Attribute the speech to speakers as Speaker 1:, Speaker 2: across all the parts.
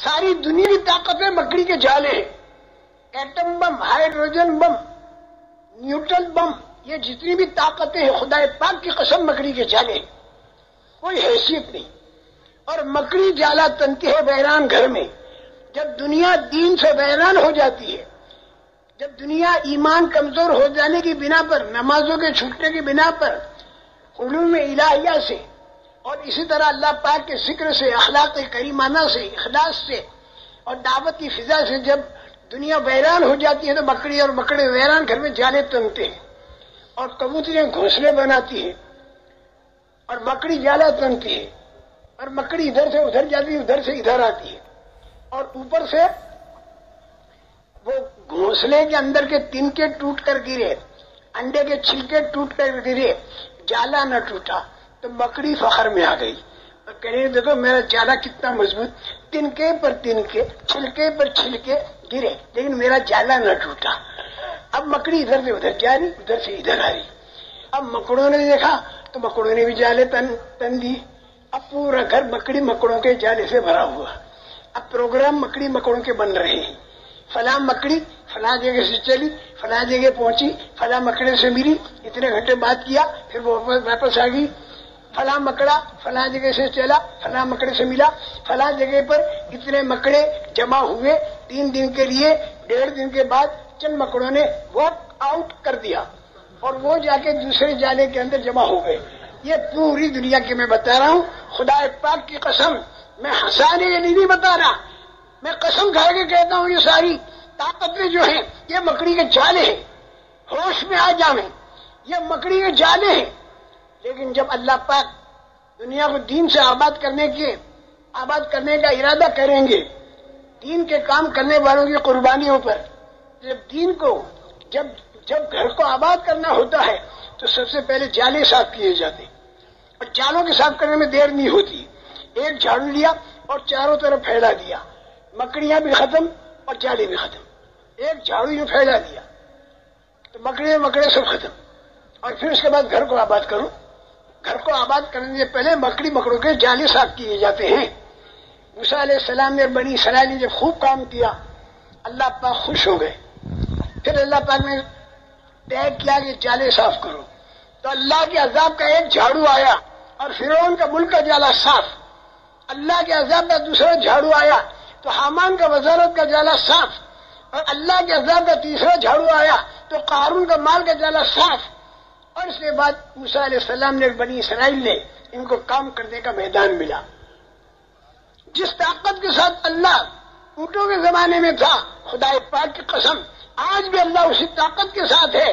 Speaker 1: ساری دنیا کی طاقتیں مکڑی کے جالے ہیں. ایٹم بم، ہائیڈروجن بم، نیوٹن بم، یہ جتنی بھی طاقتیں ہیں خدا پاک کی قسم مکڑی کے جالے ہیں، کوئی حیثیت نہیں. اور مکڑی جالا تنتی ہے ویران گھر میں. جب دنیا دین سے ویران ہو جاتی ہے، جب دنیا ایمان کمزور ہو جانے کی بنا پر، نمازوں کے چھوٹنے کی بنا پر، علوم الہیہ سے اور اسی طرح اللہ پاک کے ذکر سے، اخلاق کریمانہ سے، اخلاص سے اور دعوت کی فضا سے جب دنیا ویران ہو جاتی ہے تو مکڑی اور مکڑے ویران گھر میں جالے تنتے ہیں اور کبوتریاں گھونسلے بناتی ہیں اور مکڑی جالا تنتی ہے اور مکڑی ادھر سے ادھر جاتی ہے، ادھر سے ادھر آتی ہے اور اوپر سے وہ گھونسلے کے اندر کے تنکے ٹوٹ کر گرے، انڈے کے چھلکے ٹوٹ کر گرے، جالا نہ ٹوٹا تو مکڑی فخر میں آ گئی اور کہہ رہی دیکھو میرا جالا کتنا مضبوط، تنکے پر تنکے، چھلکے پر چھلکے گرے لیکن میرا جالا نہ ٹوٹا. اب مکڑی ادھر سے ادھر جا رہی، ادھر سے ادھر آ رہی. اب مکڑوں نے دیکھا تو مکڑوں نے بھی جالے تن دی. اب پورا گھر مکڑی مکڑوں کے جالے سے بھرا ہوا. اب پروگرام مکڑی مکڑوں کے بن رہے ہیں. فلاں مکڑی فلاں جگہ سے چلی، فلاں جگہ پہنچی، فلاں مکڑے سے ملی، اتنے گھنٹے بات کیا، پھر وہ واپس آ گئی. فلاں مکڑا فلاں جگہ سے چلا، فلاں مکڑے سے ملا، فلاں جگہ پر اتنے مکڑے جمع ہوئے. 3 دن کے لیے 1.5 دن کے بعد چند مکڑوں نے واک آؤٹ کر دیا اور وہ جا کے دوسرے جالے کے اندر جمع ہو گئے. یہ پوری دنیا کی میں بتا رہا ہوں، خدا پاک کی قسم، میں ہنسانے کے لیے نہیں بتا رہا، میں قسم کھا کے کہتا ہوں یہ ساری طاقتیں جو ہیں یہ مکڑی کے جالے ہیں. ہوش میں آ جاویں، یہ مکڑی کے جالے ہیں. لیکن جب اللہ پاک دنیا کو دین سے آباد کرنے کا ارادہ کریں گے، دین کے کام کرنے والوں کی قربانیوں پر، جب دین کو جب گھر کو آباد کرنا ہوتا ہے تو سب سے پہلے جالے صاف کیے جاتے ہیں اور جالوں کے صاف کرنے میں دیر نہیں ہوتی. ایک جھاڑو لیا اور چاروں طرف پھیلا دیا، مکڑیاں بھی ختم اور جالے بھی ختم. ایک جھاڑو یوں پھیلا دیا تو مکڑے سب ختم. اور پھر اس کے بعد گھر کو آباد کرو. گھر کو آباد کرنے سے پہلے مکڑی مکڑوں کے جالے صاف کیے جاتے ہیں. موسیٰ علیہ السلام نے بنی اسرائیل نے جب خوب کام کیا، اللہ پاک خوش ہو گئے. پھر اللہ پاک نے طے کیا کہ جالے صاف کرو، تو اللہ کے عذاب کا ایک جھاڑو آیا اور فرعون کا ملک کا جالا صاف. اللہ کے عذاب کا دوسرا جھاڑو آیا تو حامان کا وزارت کا جالا صاف. اور اللہ کے عذاب کا تیسرا جھاڑو آیا تو قارون کا مال کا جالا صاف. اور اس کے بعد موسیٰ علیہ السلام نے بنی اسرائیل نے ان کو کام کرنے کا میدان ملا. جس طاقت کے ساتھ اللہ اونٹوں کے زمانے میں تھا، خدا پاک کی قسم آج بھی اللہ اسی طاقت کے ساتھ ہے.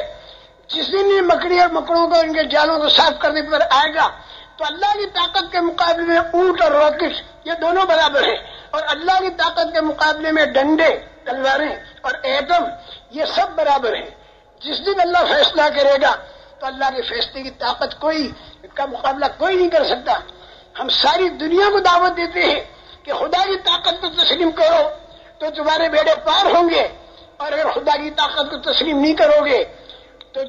Speaker 1: جس دن یہ مکڑی اور مکڑوں کو ان کے جالوں کو صاف کرنے پر آئے گا تو اللہ کی طاقت کے مقابلے میں اونٹ اور راکٹ یہ دونوں برابر ہیں، اور اللہ کی طاقت کے مقابلے میں ڈنڈے، تلواریں اور ایٹم یہ سب برابر ہیں. جس دن اللہ فیصلہ کرے گا تو اللہ کے فیصلے کی طاقت کا مقابلہ کوئی نہیں کر سکتا. ہم ساری دنیا کو دعوت دیتے ہیں کہ خدا کی طاقت کو تسلیم کرو تو تمہارے بیڑے پار ہوں گے، اور اگر خدا کی طاقت کو تسلیم نہیں کرو گے تو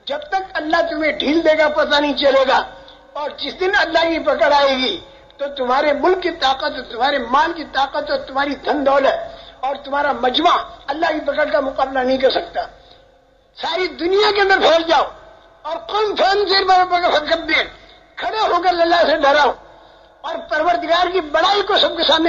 Speaker 1: جب تک اللہ تمہیں ڈھیل دے گا پتہ نہیں چلے گا. اور جس دن اللہ کی پکڑ آئے گی تو تمہارے ملک کی طاقت، تمہارے مال کی طاقت اور تمہاری دھن دولت اور تمہارا مجمع اللہ کی پکڑ کا مقابلہ نہیں کر سکتا. ساری دنیا کے اندر پھیل جاؤ اور کون کھڑے ہو کر اللہ سے ڈراؤ اور پروردگار کی بڑائی کو سب کے سامنے